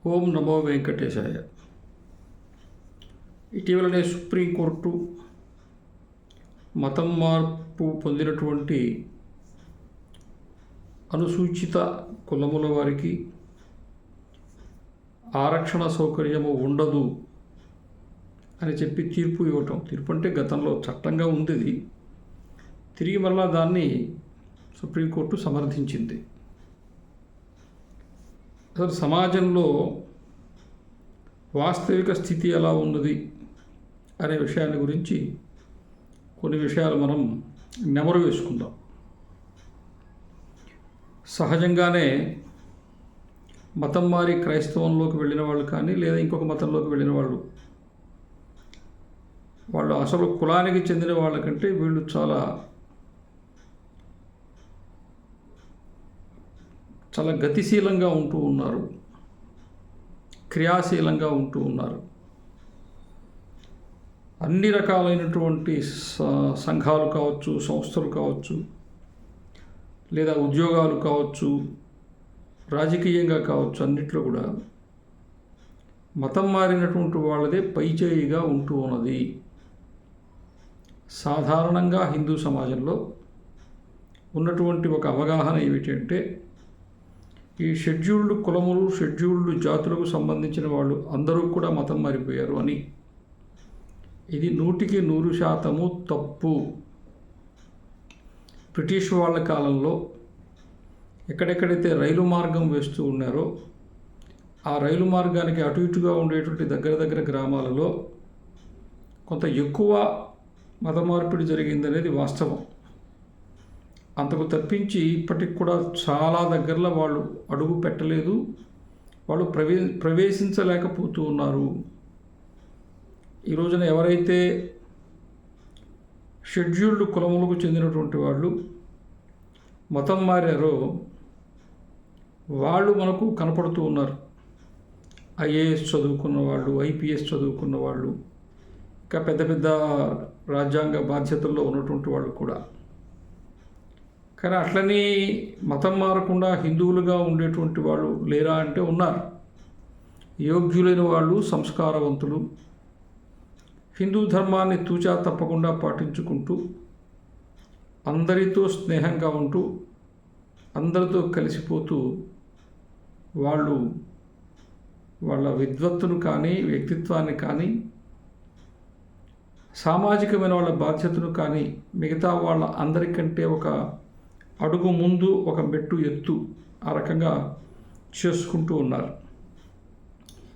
ఓం నమో వెంకటేశాయ. ఇటీవలనే సుప్రీంకోర్టు మతం మార్పు పొందినటువంటి అనుసూచిత కులముల వారికి ఆరక్షణ సౌకర్యము ఉండదు అని చెప్పి తీర్పు ఇవ్వటం. తీర్పు అంటే గతంలో చట్టంగా ఉంది, తిరిగి మళ్ళా దాన్ని సుప్రీంకోర్టు సమర్థించింది. అసలు సమాజంలో వాస్తవిక స్థితి ఎలా ఉన్నది అనే విషయాన్ని గురించి కొన్ని విషయాలు మనం నెమరు వేసుకుందాం. సహజంగానే మతం మారి క్రైస్తవంలోకి వెళ్ళిన వాళ్ళు కానీ లేదా ఇంకొక మతంలోకి వెళ్ళిన వాళ్ళు అసలు కులానికి చెందిన వాళ్ళకంటే వీళ్ళు చాలా గతిశీలంగా ఉంటూ ఉన్నారు, క్రియాశీలంగా ఉంటూ ఉన్నారు. అన్ని రకాలైనటువంటి సంఘాలు కావచ్చు, సంస్థలు కావచ్చు, లేదా ఉద్యోగాలు కావచ్చు, రాజకీయంగా కావచ్చు, అన్నిట్లో కూడా మతం మారినటువంటి వాళ్ళదే పైచేయిగా ఉంటూ ఉన్నది. సాధారణంగా హిందూ సమాజంలో ఉన్నటువంటి ఒక అవగాహన ఏమిటంటే, ఈ షెడ్యూల్డ్ కులములు, షెడ్యూల్డ్ జాతులకు సంబంధించిన వాళ్ళు అందరూ కూడా మతం మారిపోయారు అని. ఇది 100% తప్పు. బ్రిటిష్ వాళ్ళ కాలంలో ఎక్కడెక్కడైతే రైలు మార్గం వేస్తూ ఉన్నారో ఆ రైలు మార్గానికి అటు ఇటుగా ఉండేటువంటి దగ్గర గ్రామాలలో కొంత ఎక్కువ మత మార్పిడి జరిగిందనేది వాస్తవం. అంతకు తప్పించి ఇప్పటికి కూడా చాలా దగ్గరలో వాళ్ళు అడుగు పెట్టలేదు, వాళ్ళు ప్రవేశించలేకపోతూ ఉన్నారు. ఈ రోజున ఎవరైతే షెడ్యూల్డ్ కులములకు చెందినటువంటి వాళ్ళు మతం మారారో వాళ్ళు మనకు కనపడుతూ ఉన్నారు. ఐఏఎస్ చదువుకున్న వాళ్ళు, ఐపీఎస్ చదువుకున్న వాళ్ళు, ఇంకా పెద్ద పెద్ద రాజ్యాంగ బాధ్యతల్లో ఉన్నటువంటి వాళ్ళు కూడా. కానీ అట్లని మతం మారకుండా హిందువులుగా ఉండేటువంటి వాళ్ళు లేరా అంటే ఉన్నారు. యోగ్యులైన వాళ్ళు, సంస్కారవంతులు, హిందూ ధర్మాన్ని తూచా తప్పకుండా పాటించుకుంటూ, అందరితో స్నేహంగా ఉంటూ, అందరితో కలిసిపోతూ వాళ్ళు వాళ్ళ విద్వత్తును కానీ, వ్యక్తిత్వాన్ని కానీ, సామాజికమైన వాళ్ళ బాధ్యతను కానీ మిగతా వాళ్ళ అందరికంటే ఒక అడుగు ముందు, ఒక మెట్టు ఎత్తు ఆ రకంగా చేసుకుంటూ ఉన్నారు.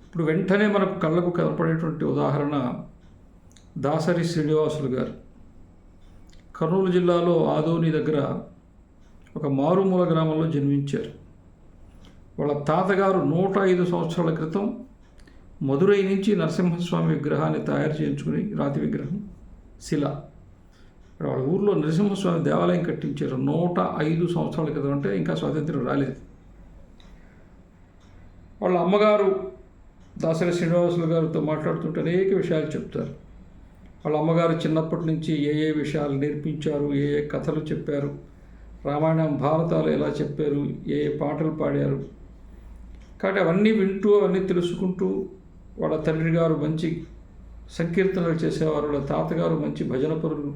ఇప్పుడు వెంటనే మనకు కళ్ళకు కనపడేటువంటి ఉదాహరణ దాసరి శ్రీనివాసులు గారు. కర్నూలు జిల్లాలో ఆదోని దగ్గర ఒక మారుమూల గ్రామంలో జన్మించారు. వాళ్ళ తాతగారు 105 సంవత్సరాల క్రితం మదురై నుంచి నరసింహస్వామి విగ్రహాన్ని తయారు చేయించుకుని, రాతి విగ్రహం, శిల, వాళ్ళ ఊర్లో నరసింహస్వామి దేవాలయం కట్టించారు. 105 సంవత్సరాల క్రితం, అంటే ఇంకా స్వాతంత్రం రాలేదు. వాళ్ళ అమ్మగారు దాసరి శ్రీనివాసులు గారితో మాట్లాడుతుంటే అనేక విషయాలు చెప్తారు. వాళ్ళ అమ్మగారు చిన్నప్పటి నుంచి ఏ విషయాలు నేర్పించారు, ఏ కథలు చెప్పారు, రామాయణం భారతాలు ఎలా చెప్పారు, ఏ పాటలు పాడారు. కాబట్టి అవన్నీ వింటూ, అవన్నీ తెలుసుకుంటూ, వాళ్ళ తండ్రి గారు మంచి సంకీర్తనలు చేసేవారు, వాళ్ళ తాతగారు మంచి భజన పరులు.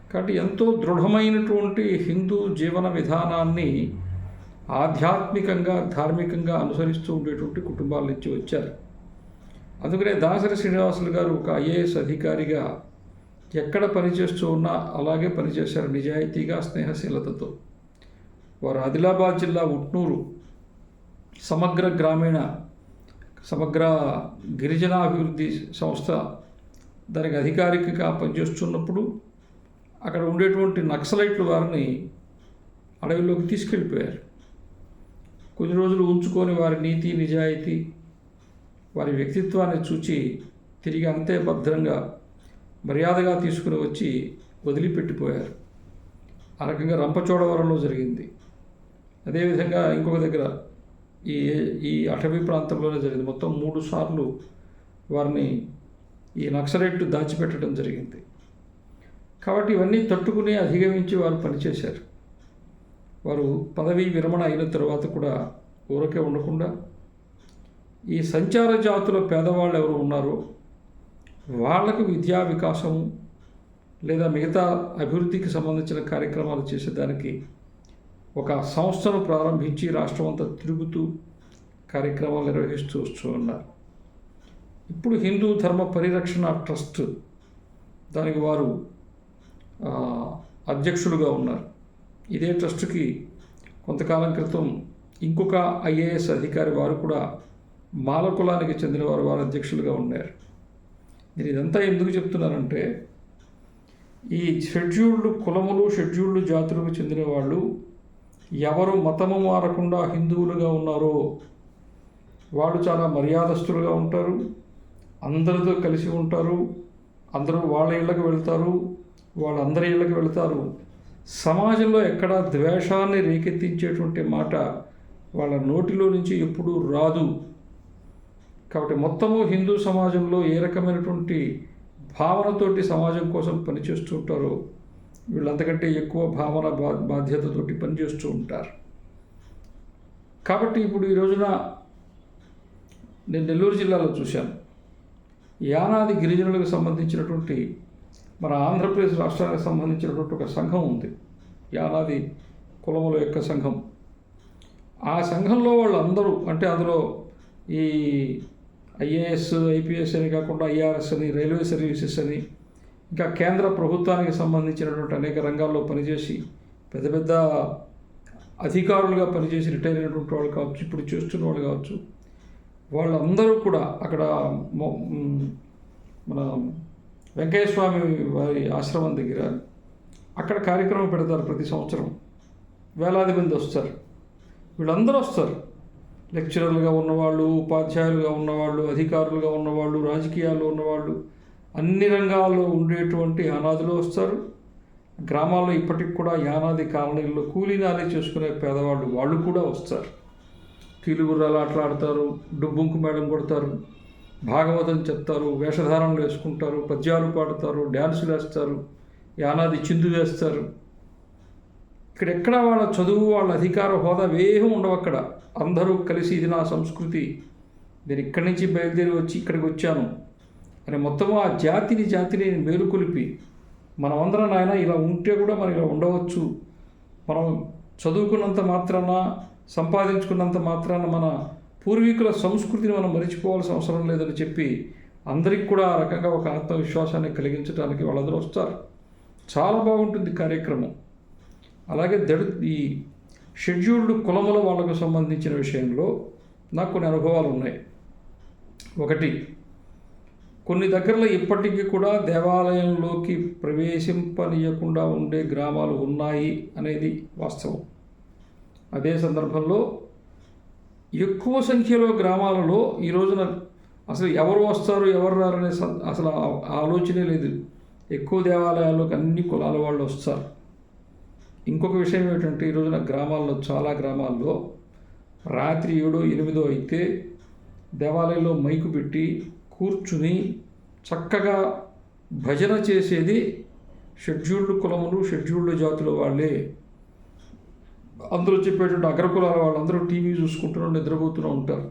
కాబట్టి ఎంతో దృఢమైనటువంటి హిందూ జీవన విధానాన్ని ఆధ్యాత్మికంగా, ధార్మికంగా అనుసరిస్తూ ఉండేటువంటి కుటుంబాల నుంచి వచ్చారు. అందుకనే దాసరి శ్రీనివాసులు గారు ఒక ఐఏఎస్ అధికారిగా ఎక్కడ పనిచేస్తూ ఉన్నా అలాగే పనిచేశారు, నిజాయితీగా, స్నేహశీలతతో. వారు ఆదిలాబాద్ జిల్లా ఉట్నూరు సమగ్ర గిరిజనాభివృద్ధి సంస్థ దానికి అధికారికగా పనిచేస్తున్నప్పుడు అక్కడ ఉండేటువంటి నక్సలైట్లు వారిని అడవిలోకి తీసుకెళ్ళిపోయారు. కొన్ని రోజులు ఉంచుకొని వారి నీతి, నిజాయితీ, వారి వ్యక్తిత్వాన్ని చూచి తిరిగి అంతే భద్రంగా, మర్యాదగా తీసుకుని వచ్చి వదిలిపెట్టిపోయారు. ఆ రకంగా రంపచోడవరంలో జరిగింది. అదేవిధంగా ఇంకొక దగ్గర ఈ అటవీ ప్రాంతంలోనే జరిగింది. మొత్తం 3 సార్లు వారిని ఈ నక్సలైట్లు దాచిపెట్టడం జరిగింది. కాబట్టి ఇవన్నీ తట్టుకుని అధిగమించి వారు పనిచేశారు. వారు పదవీ విరమణ అయిన తర్వాత కూడా ఊరకే ఉండకుండా ఈ సంచార జాతుల పేదవాళ్ళు ఎవరు ఉన్నారో వాళ్లకు విద్యా వికాసము లేదా మిగతా అభివృద్ధికి సంబంధించిన కార్యక్రమాలు చేసేదానికి ఒక సంస్థను ప్రారంభించి రాష్ట్రం అంతా తిరుగుతూ కార్యక్రమాలు నిర్వహిస్తూ వస్తూ ఉన్నారు. ఇప్పుడు హిందూ ధర్మ పరిరక్షణ ట్రస్ట్ దానికి వారు అధ్యక్షులుగా ఉన్నారు. ఇదే ట్రస్టుకి కొంతకాలం క్రితం ఇంకొక ఐఏఎస్ అధికారి వారు కూడా మాల కులానికి చెందిన వారు అధ్యక్షులుగా ఉన్నారు. నేను ఇదంతా ఎందుకు చెప్తున్నానంటే ఈ షెడ్యూల్డ్ కులములు షెడ్యూల్డ్ జాతులకు చెందిన వాళ్ళు ఎవరు మతము మారకుండా హిందువులుగా ఉన్నారో వాళ్ళు చాలా మర్యాదస్తులుగా ఉంటారు, అందరితో కలిసి ఉంటారు, అందరూ వాళ్ళ ఇళ్ళకి వెళ్తారు, వాళ్ళందరి ఇళ్ళకి వెళ్తారు. సమాజంలో ఎక్కడా ద్వేషాన్ని రేకెత్తించేటువంటి మాట వాళ్ళ నోటిలో నుంచి ఎప్పుడూ రాదు. కాబట్టి మొత్తము హిందూ సమాజంలో ఏ రకమైనటువంటి భావనతోటి సమాజం కోసం పనిచేస్తూ ఉంటారో వీళ్ళంతకంటే ఎక్కువ భావన బాధ్యతతోటి పనిచేస్తూ ఉంటారు. కాబట్టి ఇప్పుడు ఈ రోజున నేను నెల్లూరు జిల్లాలో చూశాను, యానాది గిరిజనులకు సంబంధించినటువంటి మన ఆంధ్రప్రదేశ్ రాష్ట్రానికి సంబంధించినటువంటి ఒక సంఘం ఉంది, యానాది కులముల యొక్క సంఘం. ఆ సంఘంలో వాళ్ళందరూ అంటే అందులో ఈ ఐఏఎస్ ఐపీఎస్ అని కాకుండా ఐఆర్ఎస్ అని రైల్వే సర్వీసెస్ అని ఇంకా కేంద్ర ప్రభుత్వానికి సంబంధించినటువంటి అనేక రంగాల్లో పనిచేసి పెద్ద పెద్ద అధికారులుగా పనిచేసి రిటైర్ అయినటువంటి వాళ్ళు కావచ్చు, ఇప్పుడు చేస్తున్న వాళ్ళు కావచ్చు, వాళ్ళందరూ కూడా అక్కడ మన వెంకయ్య స్వామి వారి ఆశ్రమం దగ్గర అక్కడ కార్యక్రమం పెడతారు. ప్రతి సంవత్సరం వేలాది మంది వస్తారు. వీళ్ళందరూ వస్తారు, లెక్చరర్లుగా ఉన్నవాళ్ళు, ఉపాధ్యాయులుగా ఉన్నవాళ్ళు, అధికారులుగా ఉన్నవాళ్ళు, రాజకీయాల్లో ఉన్నవాళ్ళు, అన్ని రంగాల్లో ఉండేటువంటి యానాదులు వస్తారు. గ్రామాల్లో ఇప్పటికి కూడా యానాది కాలనీల్లో కూలీనాలే చేసుకునే పేదవాళ్ళు వాళ్ళు కూడా వస్తారు. కీలుగుర్రాలు ఆటలాడతారు, డుబ్బుంకు మేళం కొడతారు, భాగవతం చెప్తారు, వేషధారణలు వేసుకుంటారు, పద్యాలు పాడతారు, డ్యాన్సులు వేస్తారు, యానాది చిందు వేస్తారు. ఇక్కడెక్కడ వాళ్ళ చదువు వాళ్ళ అధికార హోదా వేహం ఉండవు. అక్కడ అందరూ కలిసి ఇది నా సంస్కృతి, నేను ఇక్కడి నుంచి బయలుదేరి వచ్చి ఇక్కడికి వచ్చాను అని మొత్తము ఆ జాతిని మేలుకొలిపి మనమందరం నాయన ఇలా ఉంటే కూడా మనం ఇలా ఉండవచ్చు, మనం చదువుకున్నంత మాత్రాన సంపాదించుకున్నంత మాత్రాన మన పూర్వీకుల సంస్కృతిని మనం మరిచిపోవాల్సిన అవసరం లేదని చెప్పి అందరికి కూడా ఆ రకంగా ఒక ఆత్మవిశ్వాసాన్ని కలిగించడానికి వాళ్ళందరూ వస్తారు. చాలా బాగుంటుంది కార్యక్రమం. అలాగే ఈ షెడ్యూల్డ్ కులముల వాళ్ళకు సంబంధించిన విషయంలో నాకు కొన్ని అనుభవాలు ఉన్నాయి. ఒకటి, కొన్ని దగ్గరలో ఇప్పటికీ కూడా దేవాలయంలోకి ప్రవేశింపనీయకుండా ఉండే గ్రామాలు ఉన్నాయి అనేది వాస్తవం. అదే సందర్భంలో ఎక్కువ సంఖ్యలో గ్రామాలలో ఈ రోజున అసలు ఎవరు వస్తారు ఎవరు రారనే అసలు ఆలోచనే లేదు. ఎక్కువ దేవాలయాల్లోకి అన్ని కులాల వాళ్ళు వస్తారు. ఇంకొక విషయం ఏంటంటే ఈ రోజున గ్రామాల్లో చాలా గ్రామాల్లో రాత్రి 7, 8 అయితే దేవాలయంలో మైకు పెట్టి కూర్చుని చక్కగా భజన చేసేది షెడ్యూల్డ్ కులములు షెడ్యూల్డ్ జాతుల వాళ్ళే. అందరూ చెప్పేటువంటి అగ్రకులాల వాళ్ళందరూ టీవీ చూసుకుంటూ నిద్రపోతూనే ఉంటారు.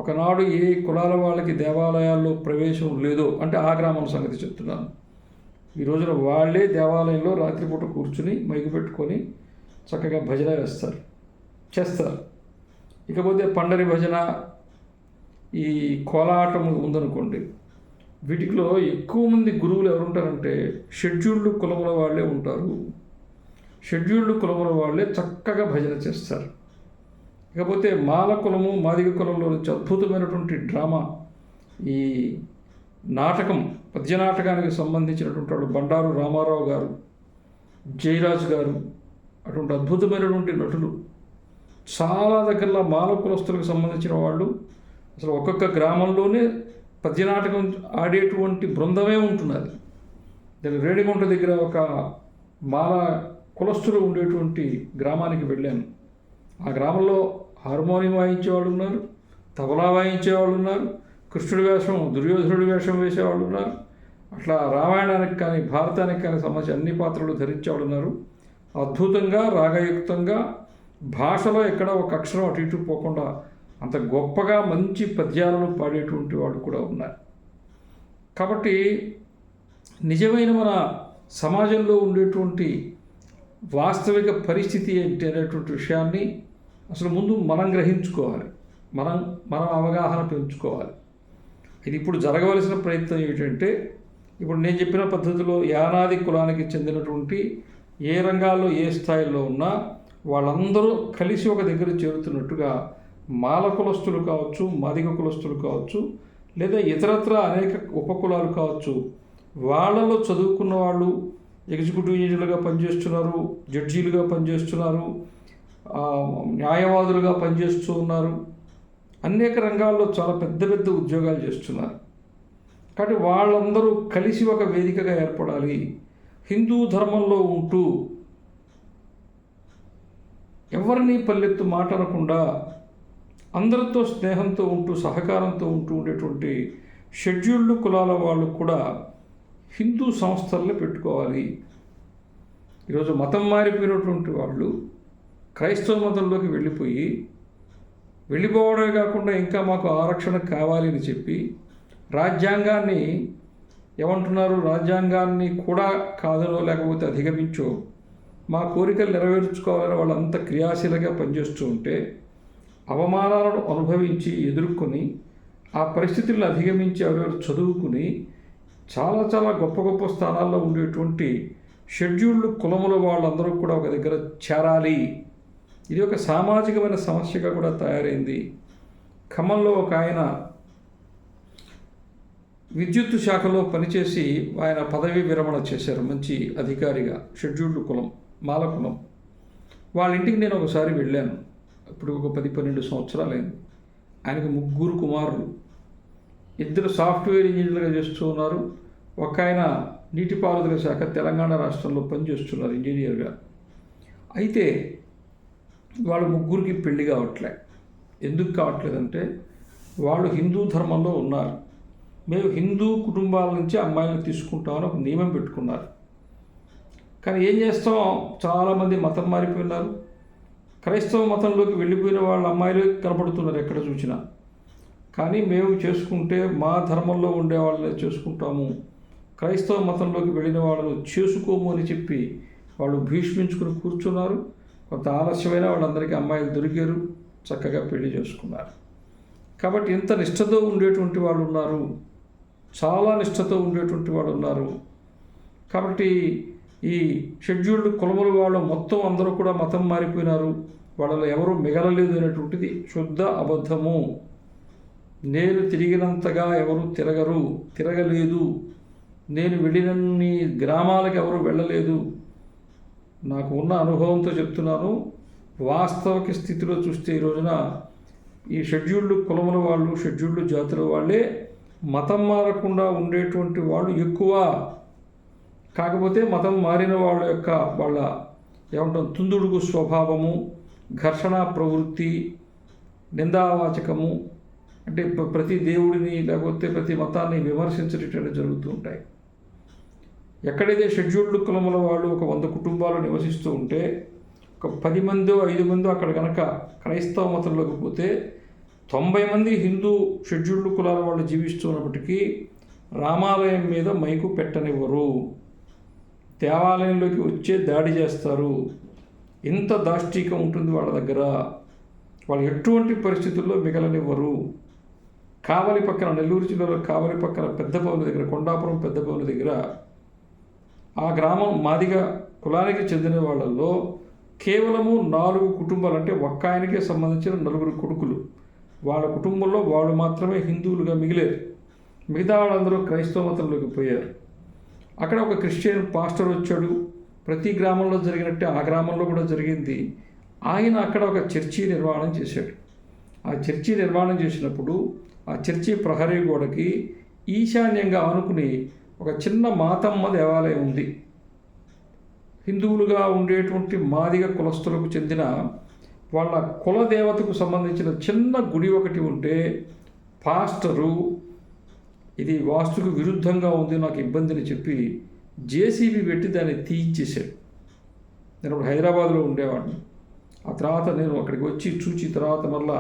ఒకనాడు ఏ కులాల వాళ్ళకి దేవాలయాల్లో ప్రవేశం లేదో అంటే ఆ గ్రామం సంగతి చెప్తున్నాను. ఈ రోజున వాళ్ళే దేవాలయంలో రాత్రిపూట కూర్చుని మైకు పెట్టుకొని చక్కగా భజన చేస్తారు. ఇకపోతే పండరి భజన, ఈ కోలాటం ఉందనుకోండి, వీటిలో ఎక్కువ మంది గురువులు ఎవరుంటారంటే షెడ్యూల్డ్ కులముల వాళ్ళే ఉంటారు. షెడ్యూల్డ్ కులముల వాళ్ళే చక్కగా భజన చేస్తారు. ఇకపోతే మాల కులము మాదిగ కులంలో నుంచి అద్భుతమైనటువంటి డ్రామా, ఈ నాటకం, పద్య నాటకానికి సంబంధించినటువంటి వాళ్ళు బండారు రామారావు గారు, జయరాజు గారు, అటువంటి అద్భుతమైనటువంటి నటులు. చాలా దగ్గరలో మాల కులస్తులకు సంబంధించిన వాళ్ళు అసలు ఒక్కొక్క గ్రామంలోనే పద్య నాటకం ఆడేటువంటి బృందమే ఉంటున్నది. నేను రేణిగుంట దగ్గర ఒక మాల కులస్తులు ఉండేటువంటి గ్రామానికి వెళ్ళాను. ఆ గ్రామంలో హార్మోనియం వాయించేవాళ్ళు ఉన్నారు, తబలా వాయించేవాళ్ళు ఉన్నారు, కృష్ణుడి వేషం దుర్యోధనుడి వేషం వేసేవాళ్ళు ఉన్నారు, అట్లా రామాయణానికి కానీ భారతానికి కానీ సంబంధించి అన్ని పాత్రలు ధరించేవాళ్ళు ఉన్నారు. అద్భుతంగా రాగయుక్తంగా భాషలో ఎక్కడ ఒక అక్షరం అటు ఇటు పోకుండా అంత గొప్పగా మంచి పద్యాలను పాడేటువంటి వాళ్ళు కూడా ఉన్నారు. కాబట్టి నిజమైన మన సమాజంలో ఉండేటువంటి వాస్తవిక పరిస్థితి ఏంటి అనేటువంటి విషయాన్ని అసలు ముందు మనం గ్రహించుకోవాలి, మనం అవగాహన పెంచుకోవాలి. ఇది ఇప్పుడు జరగవలసిన ప్రయత్నం ఏమిటంటే, ఇప్పుడు నేను చెప్పిన పద్ధతిలో యానాది కులానికి చెందినటువంటి ఏ రంగాల్లో ఏ స్థాయిలో ఉన్నా వాళ్ళందరూ కలిసి ఒక దగ్గర చేరుతున్నట్టుగా మాల కులస్తులు కావచ్చు, మాదిగ కులస్తులు కావచ్చు, లేదా ఇతరత్ర అనేక ఉపకులాలు కావచ్చు, వాళ్ళలో చదువుకున్న వాళ్ళు ఎగ్జిక్యూటివ్ ఇంజనీర్లుగా పనిచేస్తున్నారు, జడ్జీలుగా పనిచేస్తున్నారు, న్యాయవాదులుగా పనిచేస్తూ ఉన్నారు, అనేక రంగాల్లో చాలా పెద్ద పెద్ద ఉద్యోగాలు చేస్తున్నారు. కాబట్టి వాళ్ళందరూ కలిసి ఒక వేదికగా ఏర్పడాలి. హిందూ ధర్మంలో ఉంటూ ఎవరిని పల్లెత్తు మాట్లాడకుండా అందరితో స్నేహంతో ఉంటూ సహకారంతో ఉంటూ ఉండేటువంటి షెడ్యూల్డ్ కులాల వాళ్ళు కూడా హిందూ సంస్థల్లో పెట్టుకోవాలి. ఈరోజు మతం మారిపోయినటువంటి వాళ్ళు క్రైస్తవ మతంలోకి వెళ్ళిపోవడమే కాకుండా ఇంకా మాకు ఆరక్షణ కావాలి అని చెప్పి రాజ్యాంగాన్ని ఏమంటున్నారు, రాజ్యాంగాన్ని కూడా కాదనో లేకపోతే అధిగమించో మా కోరికలు నెరవేర్చుకోవాలని వాళ్ళంతా క్రియాశీలంగా పనిచేస్తూ ఉంటే అవమానాలను అనుభవించి ఎదుర్కొని ఆ పరిస్థితులను అధిగమించి ఎవరెవరు చదువుకుని చాలా చాలా గొప్ప గొప్ప స్థానాల్లో ఉండేటువంటి షెడ్యూల్డ్ కులముల వాళ్ళందరూ కూడా ఒక దగ్గర చేరాలి. ఇది ఒక సామాజికమైన సమస్యగా కూడా తయారైంది. ఖమ్మంలో ఒక ఆయన విద్యుత్ శాఖలో పనిచేసి ఆయన పదవీ విరమణ చేశారు, మంచి అధికారిగా. షెడ్యూల్డ్ కులం, మాల కులం. వాళ్ళ ఇంటికి నేను ఒకసారి వెళ్ళాను. ఇప్పుడు ఒక 10-12 సంవత్సరాలైంది. ఆయనకు 3 కుమారులు, 2 సాఫ్ట్వేర్ ఇంజనీర్లుగా చేస్తూ ఉన్నారు. ఒక ఆయన నీటిపారుదల శాఖ తెలంగాణ రాష్ట్రంలో పనిచేస్తున్నారు ఇంజనీర్గా. అయితే వాళ్ళు 3కి పెళ్లి కావట్లే. ఎందుకు కావట్లేదంటే వాళ్ళు హిందూ ధర్మంలో ఉన్నారు. మేము హిందూ కుటుంబాల నుంచి అమ్మాయిలను తీసుకుంటామని ఒక నియమం పెట్టుకున్నారు. కానీ ఏం చేస్తాం, చాలామంది మతం మారిపోయినారు. క్రైస్తవ మతంలోకి వెళ్ళిపోయిన వాళ్ళ అమ్మాయిలు కనపడుతున్నారు ఎక్కడ చూసినా. కానీ మేము చేసుకుంటే మా ధర్మంలో ఉండే వాళ్ళని చేసుకుంటాము, క్రైస్తవ మతంలోకి వెళ్ళిన వాళ్ళను చేసుకోము అని చెప్పి వాళ్ళు భీష్మించుకుని కూర్చున్నారు. కొంత ఆలస్యమైన వాళ్ళందరికీ అమ్మాయిలు దొరికారు, చక్కగా పెళ్లి చేసుకున్నారు. కాబట్టి ఇంత నిష్ఠతో ఉండేటువంటి వాళ్ళు ఉన్నారు, చాలా నిష్ఠతో ఉండేటువంటి వాళ్ళు ఉన్నారు. కాబట్టి ఈ షెడ్యూల్డ్ కులముల వాళ్ళు మొత్తం అందరూ కూడా మతం మారిపోయినారు, వాళ్ళలో ఎవరు మిగలలేదు అనేటువంటిది శుద్ధ అబద్ధము. నేను తిరిగినంతగా ఎవరు తిరగలేదు. నేను వెళ్ళినన్ని గ్రామాలకు ఎవరు వెళ్ళలేదు. నాకు ఉన్న అనుభవంతో చెప్తున్నాను. వాస్తవిక స్థితిలో చూస్తే ఈ రోజున ఈ షెడ్యూల్డ్ కులముల వాళ్ళు, షెడ్యూల్డ్ జాతుల వాళ్ళే మతం మారకుండా ఉండేటువంటి వాళ్ళు ఎక్కువ. కాకపోతే మతం మారిన వాళ్ళ ఏమంటాం తుందుడుగు స్వభావము, ఘర్షణ ప్రవృత్తి, నిందావాచకము, అంటే ప్రతి దేవుడిని లేకపోతే ప్రతి మతాన్ని విమర్శించటం జరుగుతూ ఉంటాయి. ఎక్కడైతే షెడ్యూల్డ్ కులముల వాళ్ళు ఒక 100 కుటుంబాలు నివసిస్తూ ఉంటే ఒక 10 మందో 5 మందో అక్కడ కనుక క్రైస్తవ మతంలోకి పోతే 90 మంది హిందూ షెడ్యూల్డ్ కులాల వాళ్ళు జీవిస్తున్నప్పటికీ రామాలయం మీద మైకు పెట్టనివ్వరు, దేవాలయంలోకి వచ్చే దాడి చేస్తారు. ఇంత దాష్టీకం ఉంటుంది వాళ్ళ దగ్గర. వాళ్ళు ఎటువంటి పరిస్థితుల్లో మిగలనివ్వరు. కావలి పక్కన, నెల్లూరు జిల్లాలో కావలి పక్కన పెద్దపల్లి దగ్గర, కొండాపురం పెద్దపల్లి దగ్గర ఆ గ్రామం మాదిగ కులానికి చెందిన వాళ్ళల్లో కేవలము 4 కుటుంబాలు, అంటే ఒక్క ఆయనకే సంబంధించిన 4 కొడుకులు, వాళ్ళ కుటుంబంలో వాళ్ళు మాత్రమే హిందువులుగా మిగిలారు. మిగతా వాళ్ళందరూ క్రైస్తవ మతంలోకి పోయారు. అక్కడ ఒక క్రిస్టియన్ పాస్టర్ వచ్చాడు. ప్రతి గ్రామంలో జరిగినట్టే ఆ గ్రామంలో కూడా జరిగింది. ఆయన అక్కడ ఒక చర్చి నిర్మాణం చేశాడు. ఆ చర్చి నిర్మాణం చేసినప్పుడు ఆ చర్చి ప్రహరీ గోడకి ఈశాన్యంగా ఆనుకుని ఒక చిన్న మాతమ్మ దేవాలయం ఉంది. హిందువులుగా ఉండేటువంటి మాదిగ కులస్తులకు చెందిన వాళ్ళ కులదేవతకు సంబంధించిన చిన్న గుడి ఒకటి ఉంటే పాస్టరు ఇది వాస్తుకు విరుద్ధంగా ఉంది, నాకు ఇబ్బందిని చెప్పి జేసీబీ పెట్టి దాన్ని తీయించేశాడు. నేను ఇప్పుడు హైదరాబాద్లో ఉండేవాడిని. ఆ తర్వాత నేను అక్కడికి వచ్చి చూచి తర్వాత మళ్ళా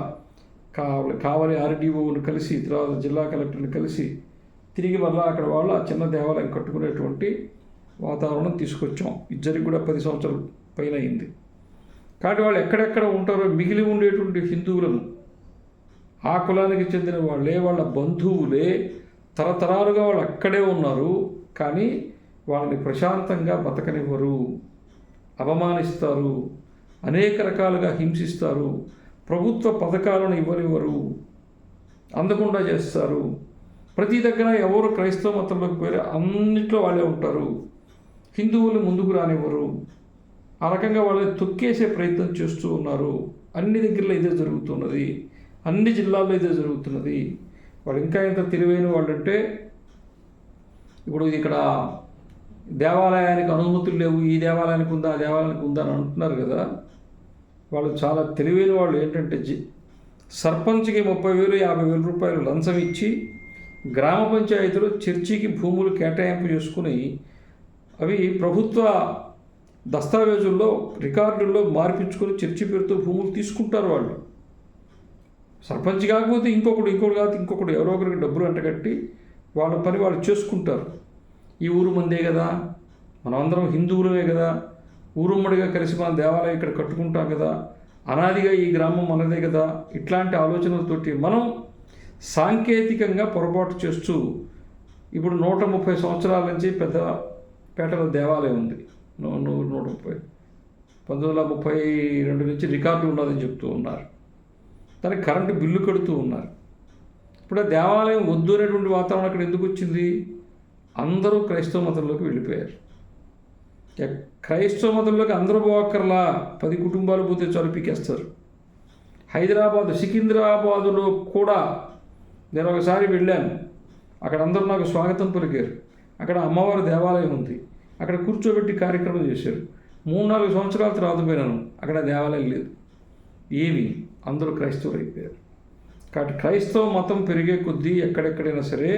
కావలి ఆర్డీఓను కలిసి, తర్వాత జిల్లా కలెక్టర్ని కలిసి తిరిగి మళ్ళీ అక్కడ వాళ్ళు ఆ చిన్న దేవాలయం కట్టుకునేటువంటి వాతావరణం తీసుకొచ్చాం. ఇద్దరికి కూడా 10 సంవత్సరాల పైన అయింది. కాబట్టి వాళ్ళు ఎక్కడెక్కడ ఉంటారో మిగిలి ఉండేటువంటి హిందువులను, ఆ కులానికి చెందిన వాళ్ళే, వాళ్ళ బంధువులే, తరతరాలుగా వాళ్ళు అక్కడే ఉన్నారు. కానీ వాళ్ళని ప్రశాంతంగా బతకనివ్వరు, అవమానిస్తారు, అనేక రకాలుగా హింసిస్తారు, ప్రభుత్వ పథకాలను ఇవ్వనివ్వరు, అందకుండా చేస్తారు. ప్రతి దగ్గర ఎవరు క్రైస్తవ మతంలోకి పోయారో అన్నింటిలో వాళ్ళే ఉంటారు. హిందువులు ముందుకు రానివ్వరు. ఆ రకంగా వాళ్ళని తొక్కేసే ప్రయత్నం చేస్తూ ఉన్నారు. అన్ని దగ్గరలో ఇదే జరుగుతున్నది, అన్ని జిల్లాల్లో ఇదే జరుగుతున్నది. వాళ్ళు ఇంకా ఎంత తెలివైన వాళ్ళంటే, ఇప్పుడు ఇక్కడ దేవాలయానికి అనుమతులు లేవు, ఈ దేవాలయానికి ఉందా, ఆ దేవాలయానికి ఉందా అని అంటున్నారు కదా. వాళ్ళు చాలా తెలివైన వాళ్ళు. ఏంటంటే సర్పంచ్కి 30,000 50,000 రూపాయలు లంచం ఇచ్చి గ్రామ పంచాయతీలో చర్చికి భూములు కేటాయింపు చేసుకుని అవి ప్రభుత్వ దస్తావేజుల్లో, రికార్డుల్లో మార్పించుకొని చర్చి పేరుతో భూములు తీసుకుంటారు. వాళ్ళు సర్పంచ్ కాకపోతే ఇంకొకటి కాకపోతే ఇంకొకటి ఎవరో ఒకరికి డబ్బులు అంటగట్టి వాళ్ళ పని వాళ్ళు చేసుకుంటారు. ఈ ఊరు మందే కదా, మనమందరం హిందువులమే కదా, ఊరుమ్మడిగా కలిసి మన దేవాలయం ఇక్కడ కట్టుకుంటాం కదా, అనాదిగా ఈ గ్రామం మనదే కదా, ఇట్లాంటి ఆలోచనలతోటి మనం సాంకేతికంగా పొరపాటు చేస్తూ ఇప్పుడు 130 సంవత్సరాల నుంచి పెద్దపేటలో దేవాలయం ఉంది. 130 1932 నుంచి రికార్డు ఉన్నదని చెప్తూ ఉన్నారు. దానికి కరెంటు బిల్లు కడుతూ ఉన్నారు. ఇప్పుడు ఆ దేవాలయం వద్దు అనేటువంటి వాతావరణం అక్కడ ఎందుకు వచ్చింది? అందరూ క్రైస్తవ మతంలోకి వెళ్ళిపోయారు. క్రైస్తవ మతంలోకి అందరూ పోక్కర్లా, 10 కుటుంబాలు పోతే చలిపికేస్తారు. సికింద్రాబాదులో కూడా నేను ఒకసారి వెళ్ళాను. అక్కడ అందరూ నాకు స్వాగతం పలికారు. అక్కడ అమ్మవారి దేవాలయం ఉంది. అక్కడ కూర్చోబెట్టి కార్యక్రమం చేశారు. 3-4 సంవత్సరాల తర్వాత పోయినాను, అక్కడ దేవాలయం లేదు. ఏమి, అందరూ క్రైస్తవులు అయిపోయారు. కాబట్టి క్రైస్తవ మతం పెరిగే కొద్దీ ఎక్కడెక్కడైనా సరే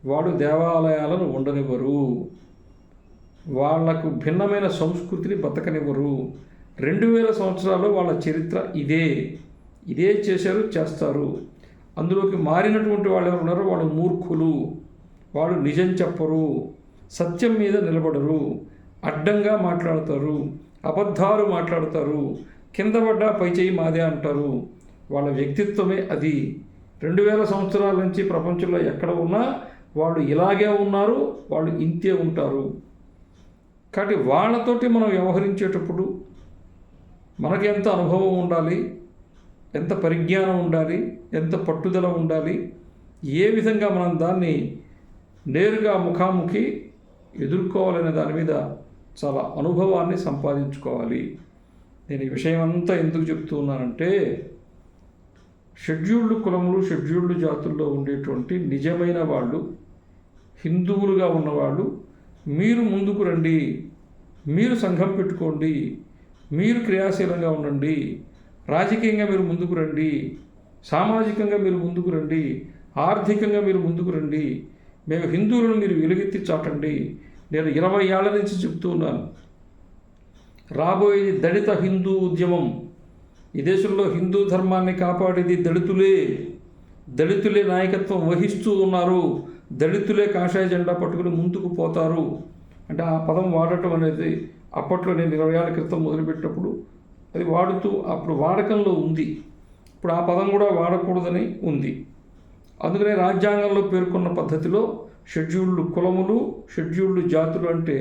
వాడు దేవాలయాలను ఉండనివ్వరు, వాళ్లకు భిన్నమైన సంస్కృతిని బతకనివ్వరు. 2000 సంవత్సరాల్లో వాళ్ళ చరిత్ర ఇదే చేశారు, చేస్తారు. అందులోకి మారినటువంటి వాళ్ళు ఎవరు ఉన్నారో వాళ్ళు మూర్ఖులు, వాళ్ళు నిజం చెప్పరు, సత్యం మీద నిలబడరు, అడ్డంగా మాట్లాడతారు, అబద్ధాలు మాట్లాడతారు, కింద పడ్డా పై చేయి మాదే అంటారు. వాళ్ళ వ్యక్తిత్వమే అది. 2000 సంవత్సరాల నుంచి ప్రపంచంలో ఎక్కడ ఉన్నా వాళ్ళు ఇలాగే ఉన్నారు, వాళ్ళు ఇంతే ఉంటారు. కాబట్టి వాళ్ళతోటి మనం వ్యవహరించేటప్పుడు మనకి ఎంత అనుభవం ఉండాలి, ఎంత పరిజ్ఞానం ఉండాలి, ఎంత పట్టుదల ఉండాలి, ఏ విధంగా మనం దాన్ని నేరుగా ముఖాముఖి ఎదుర్కోవాలనే దాని మీద చాలా అనుభవాన్ని సంపాదించుకోవాలి. నేను ఈ విషయం అంతా ఎందుకు చెప్తూ ఉన్నానంటే, షెడ్యూల్డ్ కులములు, షెడ్యూల్డ్ జాతుల్లో ఉండేటువంటి నిజమైన వాళ్ళు, హిందువులుగా ఉన్నవాళ్ళు, మీరు ముందుకు రండి, మీరు సంఘం పెట్టుకోండి, మీరు క్రియాశీలంగా ఉండండి, రాజకీయంగా మీరు ముందుకు రండి, సామాజికంగా మీరు ముందుకు రండి, ఆర్థికంగా మీరు ముందుకు రండి, మేము హిందువులను మీరు వెలుగెత్తి చాటండి. నేను 20 ఏళ్ల నుంచి చెప్తూ ఉన్నాను, రాబోయేది దళిత హిందూ ఉద్యమం. ఈ దేశంలో హిందూ ధర్మాన్ని కాపాడేది దళితులే నాయకత్వం వహిస్తూ ఉన్నారు. దళితులే కాషాయ జెండా పట్టుకుని ముందుకు పోతారు. అంటే ఆ పదం వాడటం అనేది అప్పట్లో నేను 20 ఏళ్ల క్రితం మొదలుపెట్టినప్పుడు అది వాడుతూ అప్పుడు వాడకంలో ఉంది. ఇప్పుడు ఆ పదం కూడా వాడకూడదని ఉంది. అందుకనే రాజ్యాంగంలో పేర్కొన్న పద్ధతిలో షెడ్యూల్డ్ కులములు, షెడ్యూల్డ్ జాతులు అంటే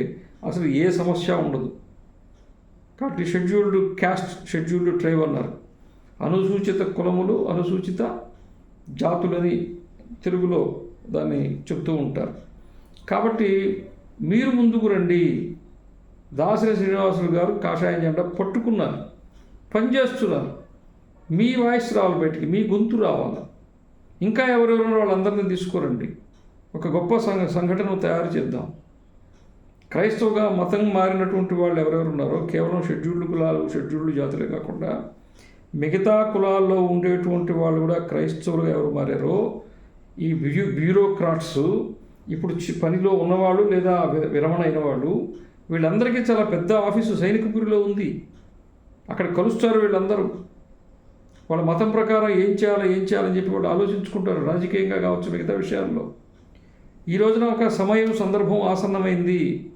అసలు ఏ సమస్య ఉండదు. కాబట్టి షెడ్యూల్డ్ క్యాస్ట్, షెడ్యూల్డ్ ట్రైబ్ అన్నారు. అనుసూచిత కులములు, అనుసూచిత జాతులని తెలుగులో దాన్ని చెప్తూ ఉంటారు. కాబట్టి మీరు ముందుకు రండి. దాసరి శ్రీనివాసులు గారు కాషాయం జెండా పట్టుకున్నారు, పనిచేస్తున్నారు. మీ వాయిస్ రావాలి బయటికి, మీ గొంతు రావాలి. ఇంకా ఎవరెవరో వాళ్ళందరినీ తీసుకోరండి, ఒక గొప్ప సంఘటన తయారు చేద్దాం. క్రైస్తవుగా మతం మారినటువంటి వాళ్ళు ఎవరెవరు ఉన్నారో కేవలం షెడ్యూల్డ్ కులాలు, షెడ్యూల్డ్ జాతులే కాకుండా మిగతా కులాల్లో ఉండేటువంటి వాళ్ళు కూడా క్రైస్తవులుగా ఎవరు మారారో ఈ బ్యూరోక్రాట్స్, ఇప్పుడు పనిలో ఉన్నవాళ్ళు లేదా విరమణ అయిన వాళ్ళు, వీళ్ళందరికీ చాలా పెద్ద ఆఫీసు సైనికపురిలో ఉంది. అక్కడ కలుస్తారు వీళ్ళందరూ. వాళ్ళ మతం ప్రకారం ఏం చేయాలని చెప్పి వాళ్ళు ఆలోచించుకుంటారు, రాజకీయంగా కావచ్చు, మిగతా విషయాల్లో. ఈ రోజున ఒక సమయం, సందర్భం ఆసన్నమైంది.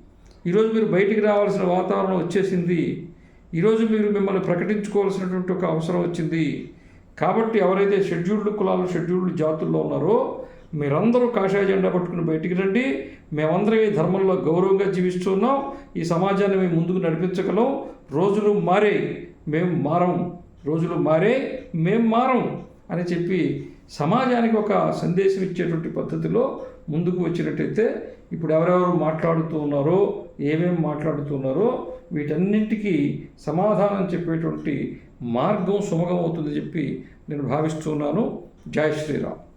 ఈరోజు మీరు బయటికి రావాల్సిన వాతావరణం వచ్చేసింది. ఈరోజు మీరు మిమ్మల్ని ప్రకటించుకోవాల్సినటువంటి ఒక అవసరం వచ్చింది. కాబట్టి ఎవరైతే షెడ్యూల్డ్ కులాలు, షెడ్యూల్డ్ జాతుల్లో ఉన్నారో మీరందరూ కాషాయ జెండా పట్టుకుని బయటికి రండి. మేమందరం ఈ ధర్మంలో గౌరవంగా జీవిస్తున్నాం. ఈ సమాజాన్ని మేము ముందుకు నడిపించగలం. రోజులు మారే, మేము మారం. రోజులు మారే, మేము మారం అని చెప్పి సమాజానికి ఒక సందేశం ఇచ్చేటువంటి పద్ధతిలో ముందుకు వచ్చినట్టయితే ఇప్పుడు ఎవరెవరు మాట్లాడుతూ ఉన్నారో, ఏమేమి మాట్లాడుతున్నారో వీటన్నింటికీ సమాధానం చెప్పేటువంటి మార్గం సుమగం అవుతుందని చెప్పి నేను భావిస్తున్నాను. జై శ్రీరామ్.